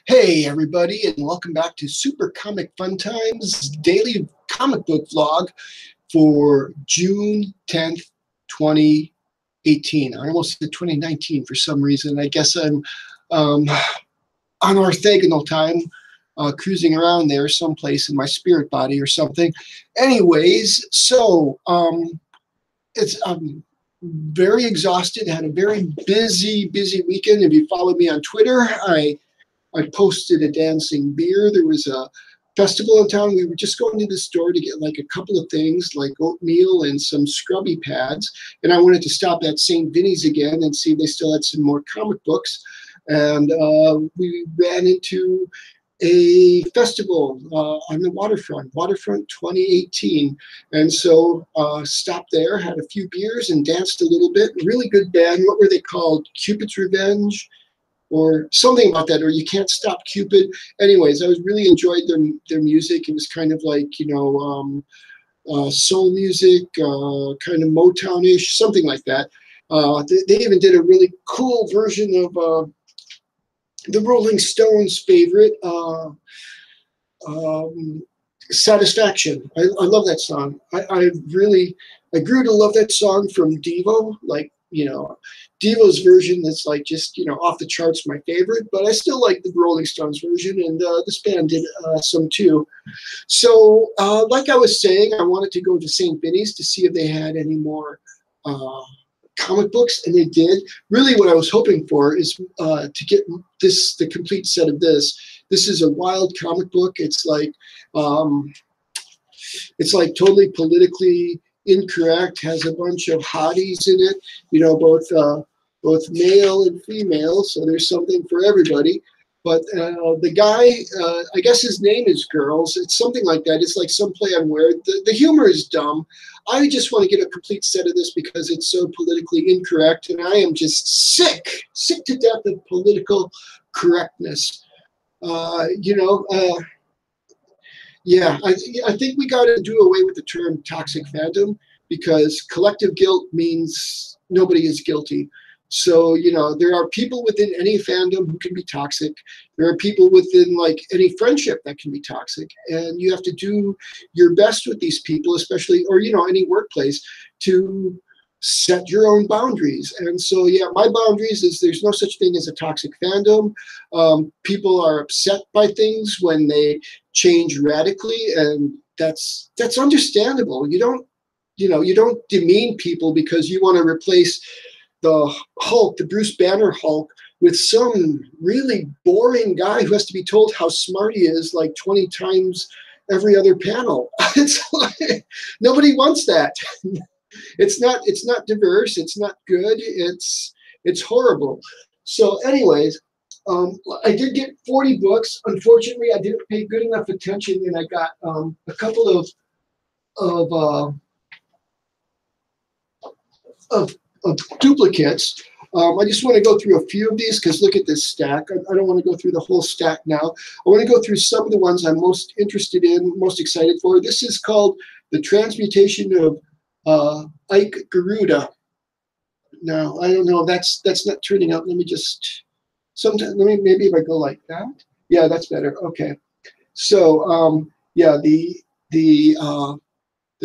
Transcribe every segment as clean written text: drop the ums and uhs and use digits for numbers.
Hey everybody, and welcome back to Super Comic Fun Times daily comic book vlog for June 10th, 2018. I almost said 2019 for some reason. I guess I'm on orthogonal time, cruising around there someplace in my spirit body or something. Anyways, so I'm very exhausted. Had a very busy weekend. If you follow me on Twitter, I posted a dancing beer. There was a festival in town. We were just going to the store to get like a couple of things like oatmeal and some scrubby pads. And I wanted to stop at St. Vinnie's again and see if they still had some more comic books. And we ran into a festival on the waterfront 2018. And so stopped there, had a few beers and danced a little bit. Really good band. What were they called? Cupid's Revenge? Or something about that, or You Can't Stop Cupid. Anyways, I really enjoyed their music. It was kind of like, soul music, kind of Motown-ish, something like that. They even did a really cool version of the Rolling Stones' favorite, Satisfaction. I love that song. I grew to love that song from Devo, like, Devo's version that's like just, off the charts, my favorite, but I still like the Rolling Stones version, and this band did some too. So like I was saying, I wanted to go to St. Vinnie's to see if they had any more comic books, and they did. Really what I was hoping for is to get the complete set of this. This is a wild comic book. It's like totally politically incorrect, has a bunch of hotties in it, both male and female, so there's something for everybody. But the guy, I guess his name is Girls. It's something like that. It's like some play on word. The humor is dumb. I just want to get a complete set of this because it's so politically incorrect, and I am just sick to death of political correctness. Yeah, I think we got to do away with the term toxic fandom, because collective guilt means nobody is guilty. So, there are people within any fandom who can be toxic. There are people within like any friendship that can be toxic. And you have to do your best with these people, especially, or, any workplace, to set your own boundaries. And so, yeah, my boundaries is there's no such thing as a toxic fandom. People are upset by things when they change radically, and that's understandable. You don't demean people because you want to replace the Hulk, the Bruce Banner Hulk, with some really boring guy who has to be told how smart he is like 20 times every other panel. It's like, nobody wants that. It's not diverse. It's not good. It's horrible. So anyways, I did get 40 books. Unfortunately, I didn't pay good enough attention, and I got a couple of duplicates. I just want to go through a few of these because look at this stack. I don't want to go through the whole stack now. I want to go through some of the ones I'm most interested in, most excited for. This is called The Transmutation of Ike Garuda. Now, I don't know. That's not turning out. Let me just, maybe if I go like that. Yeah, that's better. Okay. So, yeah, the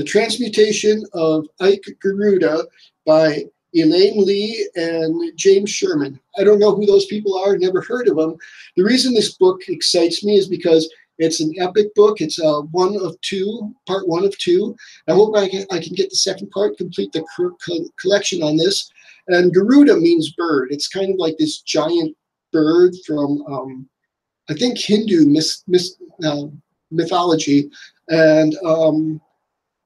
Transmutation of Ike Garuda by Elaine Lee and James Sherman. I don't know who those people are, never heard of them. The reason this book excites me is because it's an epic book. It's part one of two. I hope I can get the second part, complete the collection on this. And Garuda means bird. It's kind of like this giant bird from, I think, Hindu mythology.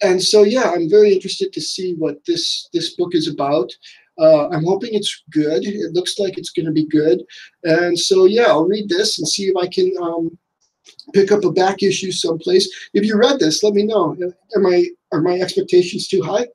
And so, yeah, I'm very interested to see what this book is about. I'm hoping it's good. It looks like it's going to be good. And so, yeah, I'll read this and see if I can pick up a back issue someplace. If you read this, let me know. Are my expectations too high?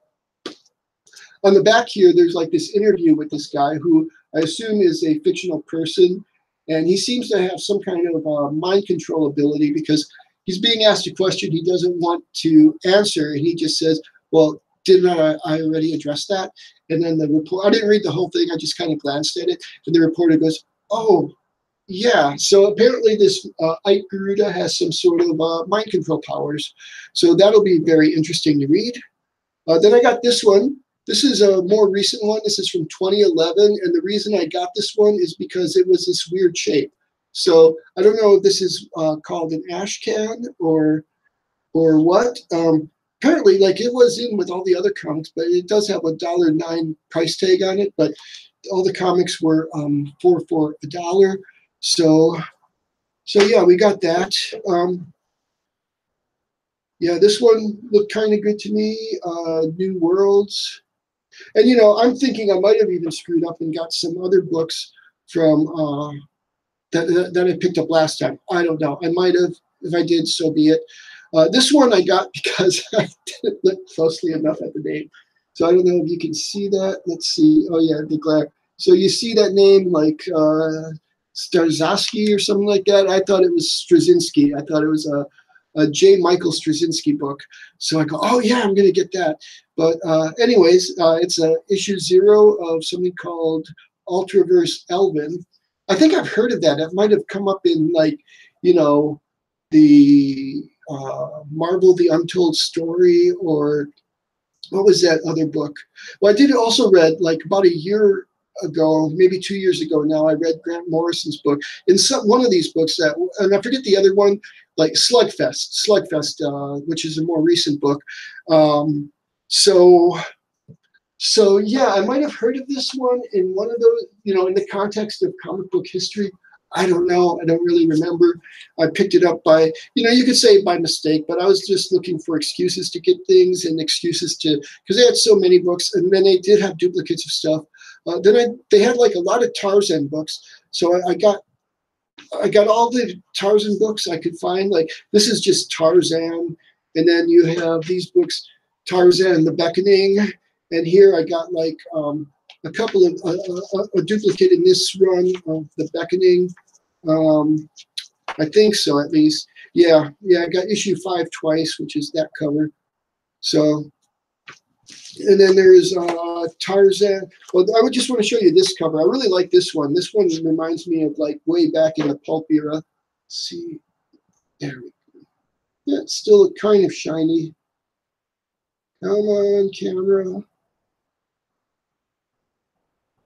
On the back here, there's like this interview with this guy who I assume is a fictional person. And he seems to have some kind of mind control ability, because he's being asked a question he doesn't want to answer, and he just says, well, didn't I already address that? And then the report, I didn't read the whole thing, I just kind of glanced at it, and the reporter goes, oh, yeah, so apparently this Ike Garuda has some sort of mind control powers. So that'll be very interesting to read. Then I got this one. This is a more recent one. This is from 2011. And the reason I got this one is because it was this weird shape. So I don't know if this is called an ash can or what. Apparently, like it was in with all the other comics, but it does have a $1.09 price tag on it. But all the comics were for $1. So yeah, we got that. Yeah, this one looked kind of good to me. New Worlds, and you know, I'm thinking I might have even screwed up and got some other books from that I picked up last time. I don't know. I might have. If I did, so be it. This one I got because I didn't look closely enough at the name. So I don't know if you can see that. Let's see. Oh yeah, the glare. So you see that name like Starzowski or something like that. I thought it was Straczynski. I thought it was a J. Michael Straczynski book. So I go, oh yeah, I'm gonna get that. But anyways, it's issue 0 of something called Ultraverse Elven. I think I've heard of that. It might have come up in like, you know, the Marvel The Untold Story, or what was that other book? Well, I did also read like about a year ago, maybe 2 years ago now, I read Grant Morrison's book. In one of these books that, and I forget the other one, like Slugfest, which is a more recent book. So yeah, I might have heard of this one in one of those, you know, in the context of comic book history. I don't know. I don't really remember. I picked it up by, you know, you could say by mistake, but I was just looking for excuses to get things and excuses to, because they had so many books, and then they did have duplicates of stuff. They had like a lot of Tarzan books, so I got all the Tarzan books I could find. Like this is just Tarzan, and then you have these books, Tarzan: The Beckoning, and here I got like a couple of a duplicate in this run of The Beckoning. I think so, at least. Yeah, I got issue 5 twice, which is that cover. So, and then there's Tarzan. Well, I would just want to show you this cover. I really like this one. This one reminds me of like way back in the pulp era. Let's see, there we go. Yeah, it's still kind of shiny. Come on, camera.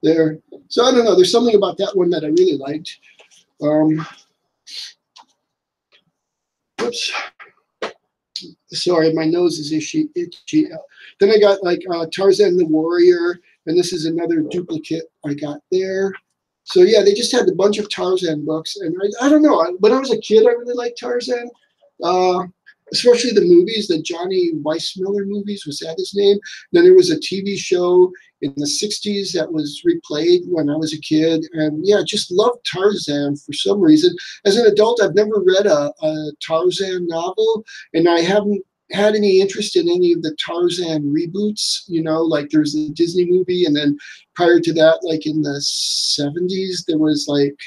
There. So I don't know. There's something about that one that I really liked. Oops. Sorry, my nose is itchy. Then I got like Tarzan the Warrior, and this is another duplicate I got there. So yeah, they just had a bunch of Tarzan books, and I don't know. When I was a kid, I really liked Tarzan. Especially the movies, the Johnny Weissmuller movies, was that his name? Then there was a TV show in the 60s that was replayed when I was a kid. And yeah, just loved Tarzan for some reason. As an adult, I've never read a Tarzan novel, and I haven't had any interest in any of the Tarzan reboots. You know, like there's the Disney movie, and then prior to that, like in the 70s, there was like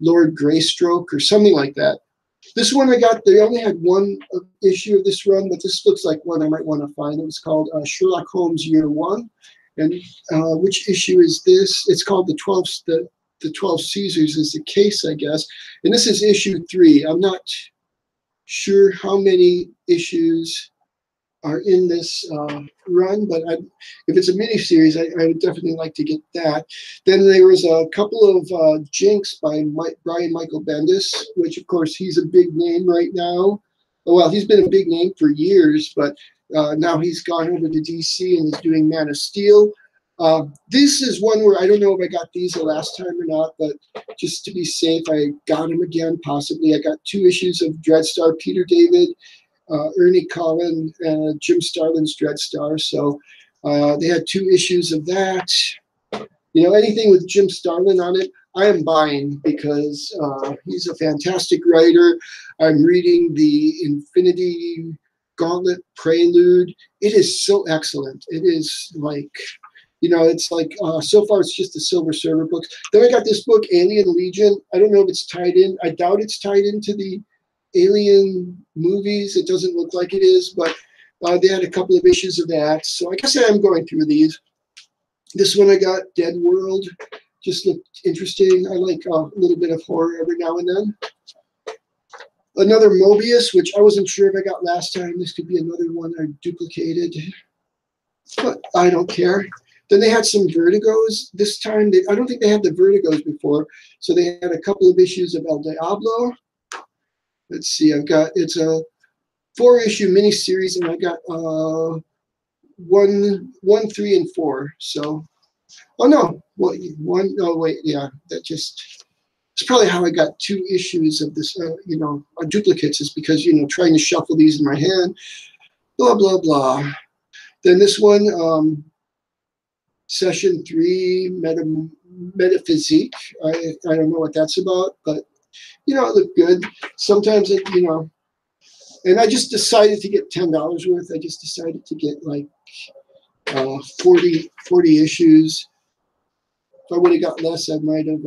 Lord Greystoke or something like that. This one I got, they only had one issue of this run, but this looks like one I might want to find. It was called Sherlock Holmes Year 1. And which issue is this? It's called the 12 Caesars is the case, I guess. And this is issue 3. I'm not sure how many issues are in this run, but if it's a mini-series, I would definitely like to get that. Then there was a couple of Jinx by Brian Michael Bendis, which of course he's a big name right now. Well, he's been a big name for years, but now he's gone over to DC and is doing Man of Steel. This is one where I don't know if I got these the last time or not, but just to be safe, I got them again, possibly. I got 2 issues of Dreadstar, Peter David, Ernie Collin, and Jim Starlin's Dreadstar. So they had 2 issues of that. You know, anything with Jim Starlin on it, I am buying because he's a fantastic writer. I'm reading the Infinity Gauntlet Prelude. It is so excellent. It is like, you know, it's like, so far it's just the Silver Surfer books. Then I got this book, Alien Legion. I don't know if it's tied in. I doubt it's tied into the Alien movies. It doesn't look like it is, but they had a couple of issues of that. So I guess I am going through these. This one I got, Dead World. just looked interesting. I like a little bit of horror every now and then. Another Mobius, which I wasn't sure if I got last time. This could be another one I duplicated, but I don't care. Then they had some Vertigos. This time, I don't think they had the Vertigos before. So they had a couple of issues of El Diablo. Let's see, it's a 4-issue miniseries, and I got 1, 3, and 4. So, oh no, well, 1, oh wait, yeah, it's probably how I got 2 issues of this, duplicates, is because, trying to shuffle these in my hand, blah, blah, blah. Then this one, Session 3, Metaphysique. I don't know what that's about, but, it looked good. Sometimes and I just decided to get $10 worth. I just decided to get like 40 issues. If I would have got less, I might have.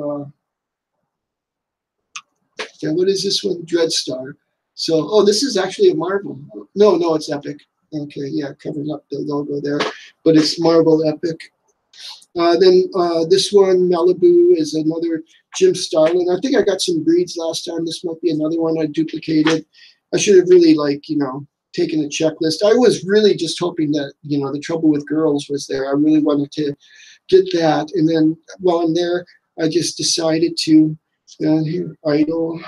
Yeah, what is this one? Dreadstar. So, oh, this is actually a Marvel. No, it's Epic. Okay, yeah, covering up the logo there, but it's Marvel Epic. Then this one, Malibu, is another Jim Starlin. I think I got some breeds last time. This might be another one I duplicated. I should have really, taken a checklist. I was really just hoping that, The Trouble with Girls was there. I really wanted to get that. And then while I'm there, I just decided to, here, Idol.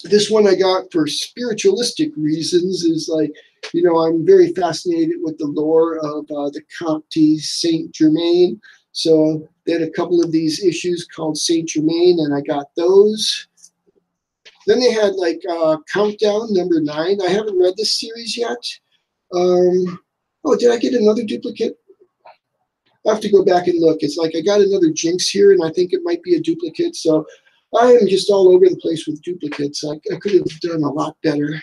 This one I got for spiritualistic reasons is I'm very fascinated with the lore of the Comte Saint Germain. So they had a couple of these issues called Saint Germain, and I got those. Then they had Countdown number 9. I haven't read this series yet. Oh, did I get another duplicate? I have to go back and look. It's like I got another Jinx here, and I think it might be a duplicate. So I am just all over the place with duplicates. I could have done a lot better.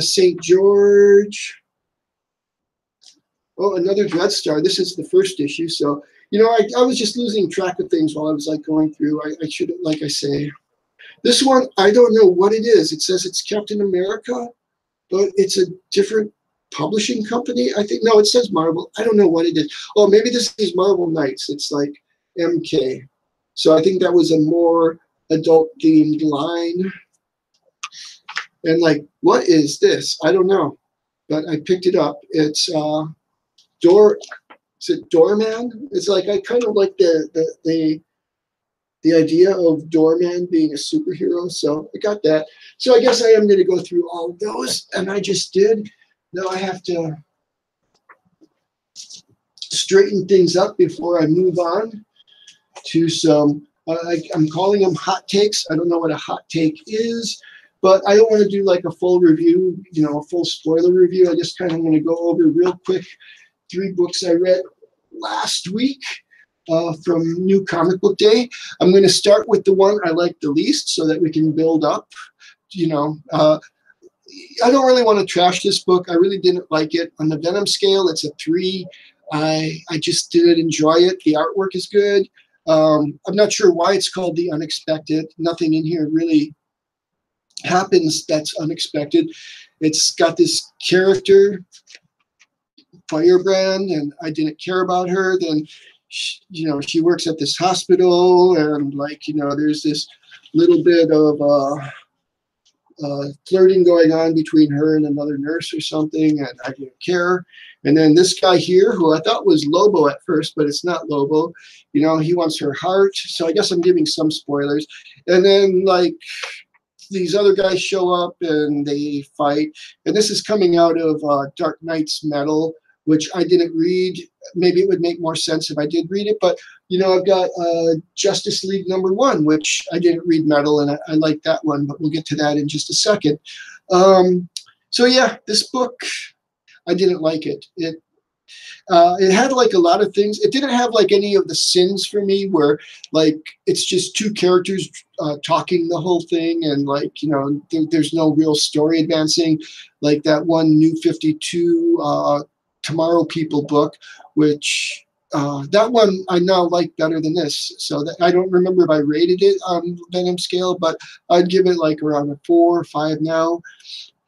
St. George. Oh, another Dreadstar. This is the first issue. So, I was just losing track of things while I was going through. I should, like I say. This one, I don't know what it is. It says it's Captain America, but it's a different publishing company. I think, no, it says Marvel. I don't know what it is. Oh, maybe this is Marvel Knights. It's like MK. So I think that was a more adult-themed line. And what is this? I don't know, but I picked it up. It's is it Doorman? It's I kind of like the idea of Doorman being a superhero, so I got that. So I guess I am going to go through all of those, and I just did. Now I have to straighten things up before I move on to some, I'm calling them hot takes. I don't know what a hot take is, but I don't want to do a full review, a full spoiler review. I just kind of want to go over real quick 3 books I read last week. From New Comic Book Day. I'm going to start with the one I like the least so that we can build up. I don't really want to trash this book. I really didn't like it. On the Venom scale, it's a 3. I just didn't enjoy it. The artwork is good. I'm not sure why it's called The Unexpected. Nothing in here really happens that's unexpected. It's got this character, Firebrand, and I didn't care about her. Then she works at this hospital, and there's this little bit of flirting going on between her and another nurse or something, and I didn't care. And then this guy here, who I thought was Lobo at first, but it's not Lobo, he wants her heart. So I guess I'm giving some spoilers. And then these other guys show up and they fight. And this is coming out of Dark Knight's Metal, which I didn't read. Maybe it would make more sense if I did read it. But, I've got Justice League number 1, which I didn't read Metal, and I like that one, but we'll get to that in just a second. So, yeah, this book, I didn't like it. It had a lot of things. It didn't have any of the sins for me where it's just 2 characters talking the whole thing, and there's no real story advancing, like that one New 52 Tomorrow People book, which that one I now like better than this. So that I don't remember if I rated it on Venom scale, but I'd give it around a 4 or 5 now.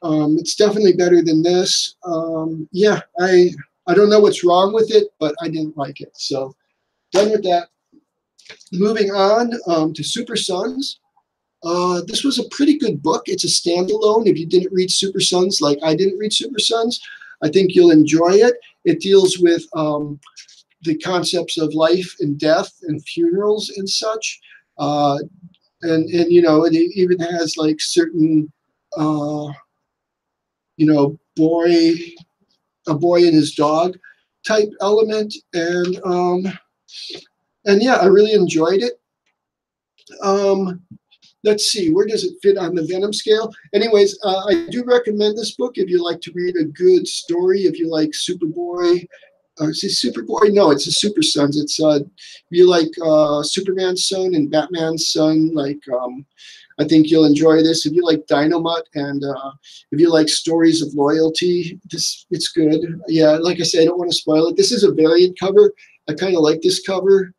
It's definitely better than this. Yeah, I don't know what's wrong with it, but I didn't like it. So Done with that. Moving on to Super Sons. This was a pretty good book. It's a standalone. If you didn't read Super Sons like I didn't read Super Sons, I think you'll enjoy it. It deals with the concepts of life and death and funerals and such. And you know, it even has like certain, you know, a boy and his dog type element. And yeah, I really enjoyed it. Let's see, where does it fit on the Venom scale? Anyways, I do recommend this book if you like to read a good story, if you like Superboy. Is it Superboy? No, it's the Super Sons. It's if you like Superman's son and Batman's son, like I think you'll enjoy this. If you like Dynomutt and if you like stories of loyalty, it's good. Yeah, like I said, I don't want to spoil it. This is a variant cover. I kind of like this cover.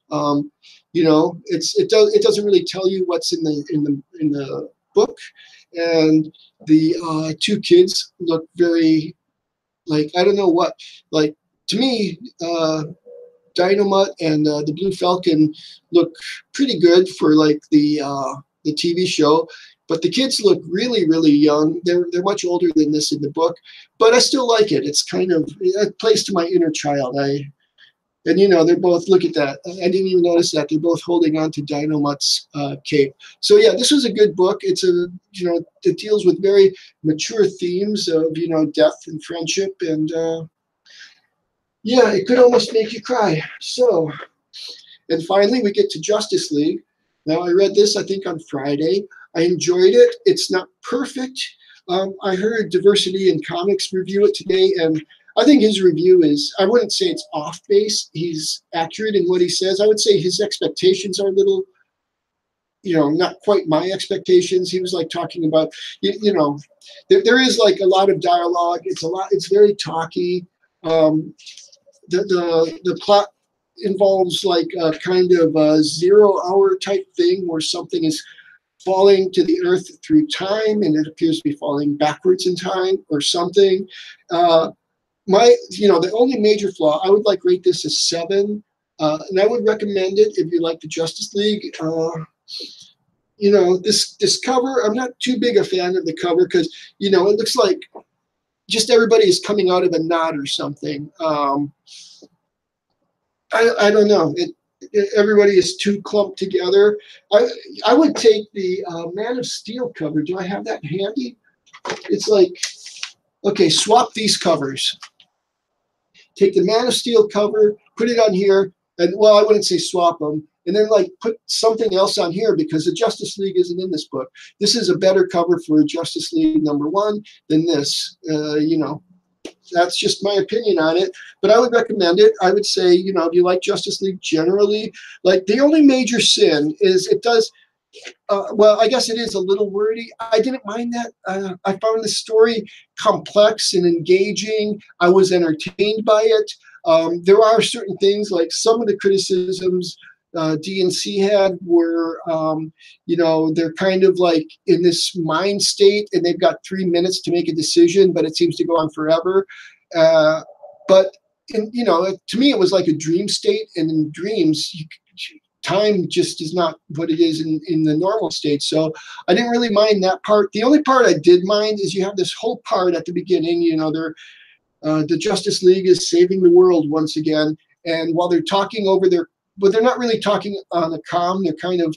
You know, it doesn't really tell you what's in the book, and the two kids look very, like, I don't know what, like, to me, Dynomutt and the Blue Falcon look pretty good for like the TV show, but the kids look really, really young. They're much older than this in the book, but I still like it. It's kind of, it plays to my inner child. And you know, they're both, look at that. I didn't even notice that they're both holding on to Dynomutt's cape. So yeah, this was a good book. It's a, you know, it deals with very mature themes of, you know, death and friendship, and yeah, it could almost make you cry. So, and finally we get to Justice League. Now I read this, I think, on Friday. I enjoyed it. It's not perfect. I heard Diversity in Comics review it today, and I think his review is, I wouldn't say it's off base. He's accurate in what he says. I would say his expectations are a little, you know, not quite my expectations. He was like talking about, you know, there is like a lot of dialogue. It's very talky. The plot involves like a kind of a 0 hour type thing where something is falling to the earth through time, and it appears to be falling backwards in time or something. You know, the only major flaw, I would like rate this as 7, and I would recommend it if you like the Justice League. You know, this cover, I'm not too big a fan of the cover because, you know, it looks like just everybody is coming out of a knot or something. I don't know. Everybody is too clumped together. I would take the Man of Steel cover. Do I have that handy? It's like, okay, swap these covers. Take the Man of Steel cover, put it on here, and, well, I wouldn't say swap them, and then like put something else on here because the Justice League isn't in this book. This is a better cover for Justice League #1 than this. You know, that's just my opinion on it, but I would recommend it. I would say, you know, if you like Justice League generally, like, the only major sin is it does, well, I guess it is a little wordy. I didn't mind that. I found the story complex and engaging. I was entertained by it. There are certain things, like some of the criticisms D&C had were, you know, they're kind of like in this mind state, and they've got 3 minutes to make a decision, but it seems to go on forever. But you know, to me, it was like a dream state, and in dreams, time just is not what it is in the normal state. So I didn't really mind that part. The only part I did mind is you have this whole part at the beginning. You know, the Justice League is saving the world once again, and while they're talking over their, but they're not really talking on the comm. They're kind of,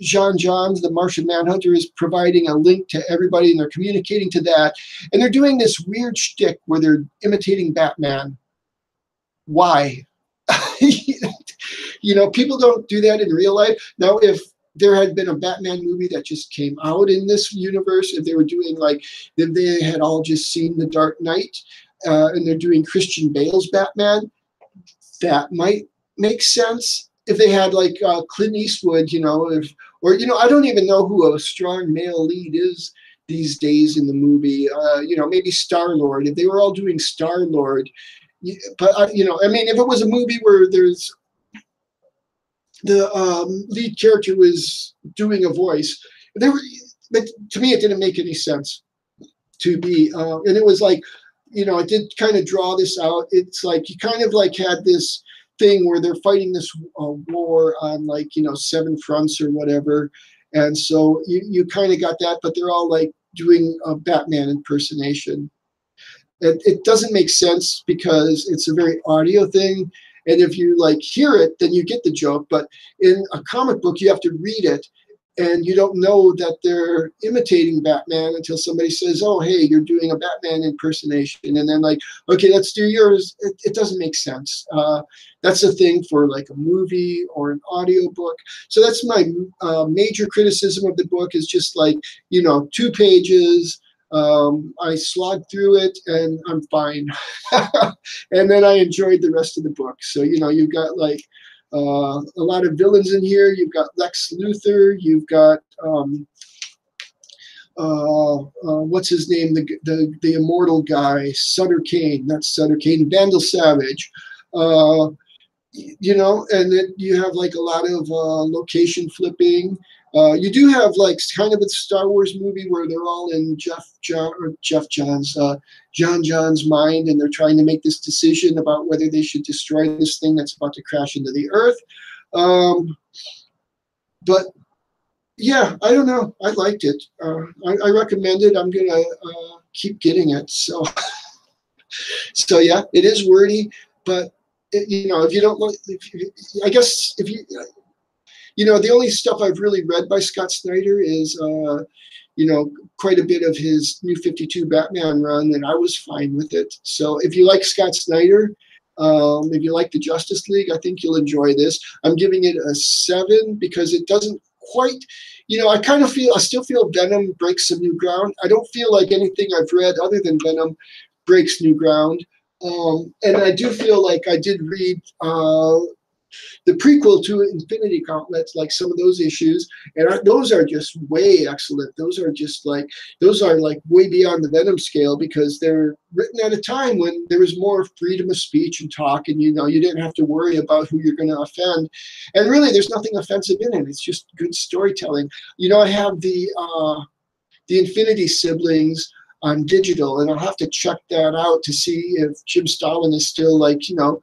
Johns, the Martian Manhunter, is providing a link to everybody, and they're communicating to that. And they're doing this weird shtick where they're imitating Batman. Why? You know, people don't do that in real life. Now, if there had been a Batman movie that just came out in this universe, if they were doing like, if they had all just seen The Dark Knight, and they're doing Christian Bale's Batman, that might make sense. If they had like Clint Eastwood, you know, or you know, I don't even know who a strong male lead is these days in the movie. You know, maybe Star-Lord. If they were all doing Star-Lord, but you know, I mean, if it was a movie where there's the lead character was doing a voice, but to me, it didn't make any sense to be, and it was like, you know, it did kind of draw this out. It's like you kind of like had this thing where they're fighting this war on like, you know, 7 fronts or whatever. And so you kind of got that, but they're all like doing a Batman impersonation. It doesn't make sense because it's a very audio thing. And if you like hear it, then you get the joke. But in a comic book, you have to read it. And you don't know that they're imitating Batman until somebody says, oh, hey, you're doing a Batman impersonation. And then like, okay, let's do yours. It doesn't make sense. That's a thing for like a movie or an audio book. So that's my major criticism of the book is just like, you know, 2 pages. I slogged through it and I'm fine. And then I enjoyed the rest of the book. So, you know, you've got like, a lot of villains in here. You've got Lex Luthor. You've got what's his name? The immortal guy, Sutter Kane. That's Sutter Kane. Vandal Savage. You know, and then you have like a lot of location flipping. You do have like kind of a Star Wars movie where they're all in John John's mind, and they're trying to make this decision about whether they should destroy this thing that's about to crash into the Earth. But yeah, I don't know. I liked it. I recommend it. I'm gonna keep getting it. So, so yeah, it is wordy, but you know, if you don't like, I guess if you. You know, the only stuff I've really read by Scott Snyder is, you know, quite a bit of his New 52 Batman run, and I was fine with it. So if you like Scott Snyder, if you like the Justice League, I think you'll enjoy this. I'm giving it a 7 because it doesn't quite, you know, I still feel Venom breaks some new ground. I don't feel like anything I've read other than Venom breaks new ground. And I do feel like I did read the prequel to Infinity Gauntlets, like some of those issues, and those are just way excellent. Those are like way beyond the Venom scale because they're written at a time when there was more freedom of speech and talk, and you know, you didn't have to worry about who you're going to offend. And really, there's nothing offensive in it. It's just good storytelling. You know, I have the Infinity Siblings on digital, and I'll have to check that out to see if Jim Stalin is still like, you know,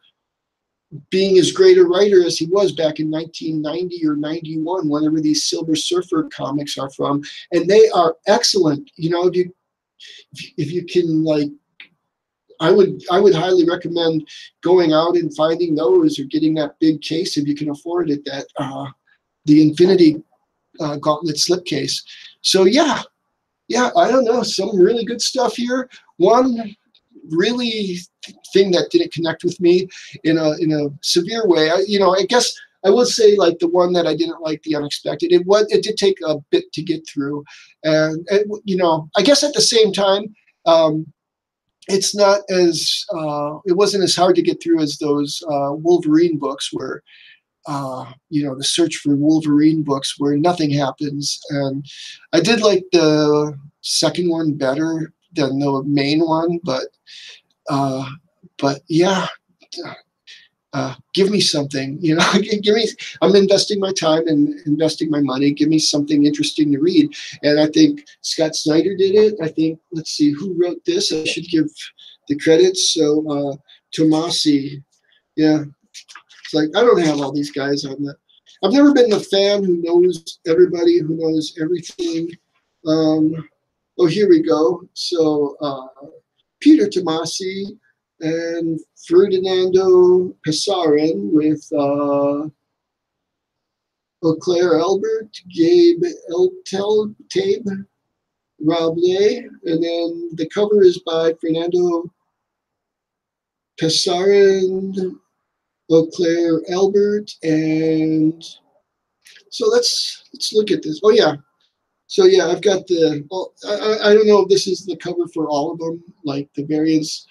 being as great a writer as he was back in 1990 or 91, whenever these Silver Surfer comics are from, and they are excellent. You know, if you can, like, I would highly recommend going out and finding those or getting that big case if you can afford it. That the Infinity Gauntlet slipcase. So yeah, I don't know, some really good stuff here. One really thing that didn't connect with me in a severe way. I guess I would say like the one that I didn't like, The Unexpected. It did take a bit to get through, and you know, I guess at the same time, it's not as it wasn't as hard to get through as those Wolverine books where. You know, the Search for Wolverine books where nothing happens, and I did like the second one better than the main one, but yeah, give me something, you know, give me, I'm investing my time and investing my money. Give me something interesting to read. And I think Scott Snyder did it. I think, let's see, who wrote this? I should give the credits. So Tomasi, yeah. It's like, I don't have all these guys on that. I've never been the fan who knows everybody, who knows everything. Oh, here we go. So Peter Tomasi and Ferdinando Pesarin with Auclair Albert, Gabe Tabe, Rob Lay, and then the cover is by Fernando Pesarin, Auclair Albert, and so let's look at this. Oh yeah, so yeah, I've got the. Oh, I don't know if this is the cover for all of them, like the variants.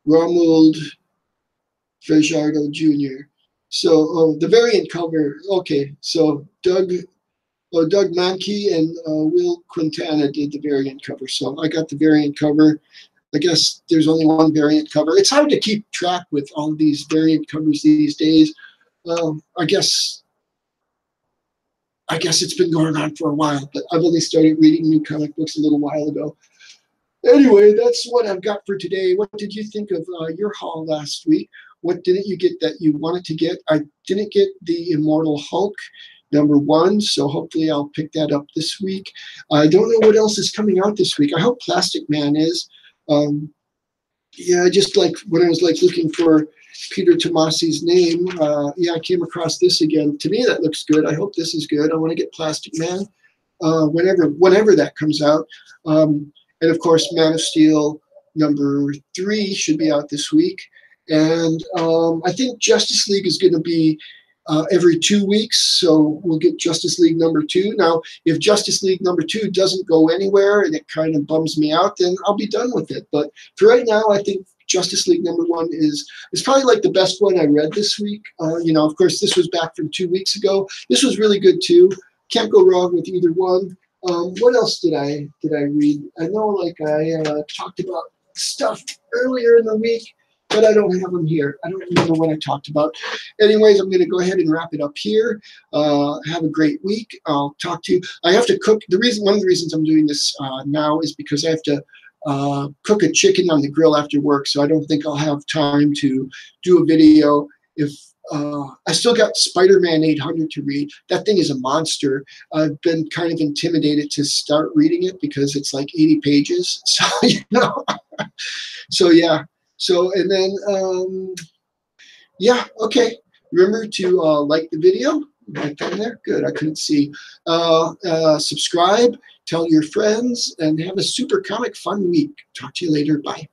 Romuald Fajardo Jr. So the variant cover. Okay, so Doug Mankey and Will Quintana did the variant cover. So I got the variant cover. I guess there's only one variant cover. It's hard to keep track with all of these variant covers these days. I guess it's been going on for a while, but I've only started reading new comic books a little while ago. Anyway, that's what I've got for today. What did you think of your haul last week? What didn't you get that you wanted to get? I didn't get the Immortal Hulk #1, so hopefully I'll pick that up this week. I don't know what else is coming out this week. I hope Plastic Man is. Yeah, just like when I was like looking for Peter Tomasi's name, yeah, I came across this again. To me, that looks good. I hope this is good. I want to get Plastic Man whenever that comes out. And of course, Man of Steel #3 should be out this week. And I think Justice League is going to be every 2 weeks, so we'll get Justice League #2. Now, if Justice League #2 doesn't go anywhere and it kind of bums me out, then I'll be done with it. But for right now, I think Justice League #1 is probably like the best one I read this week. You know, of course, this was back from 2 weeks ago. This was really good too. Can't go wrong with either one. What else did I read? I know, like I talked about stuff earlier in the week, but I don't have them here. I don't remember what I talked about. Anyways, I'm going to go ahead and wrap it up here. Have a great week. I'll talk to you. I have to cook. One of the reasons I'm doing this now is because I have to cook a chicken on the grill after work, so I don't think I'll have time to do a video. If I still got Spider-Man 800 to read. That thing is a monster. I've been kind of intimidated to start reading it because it's like 80 pages. So, you know, so yeah. So, and then, yeah, okay. Remember to like the video. Right down there? Good, I couldn't see. Subscribe, tell your friends, and have a super comic fun week. Talk to you later. Bye.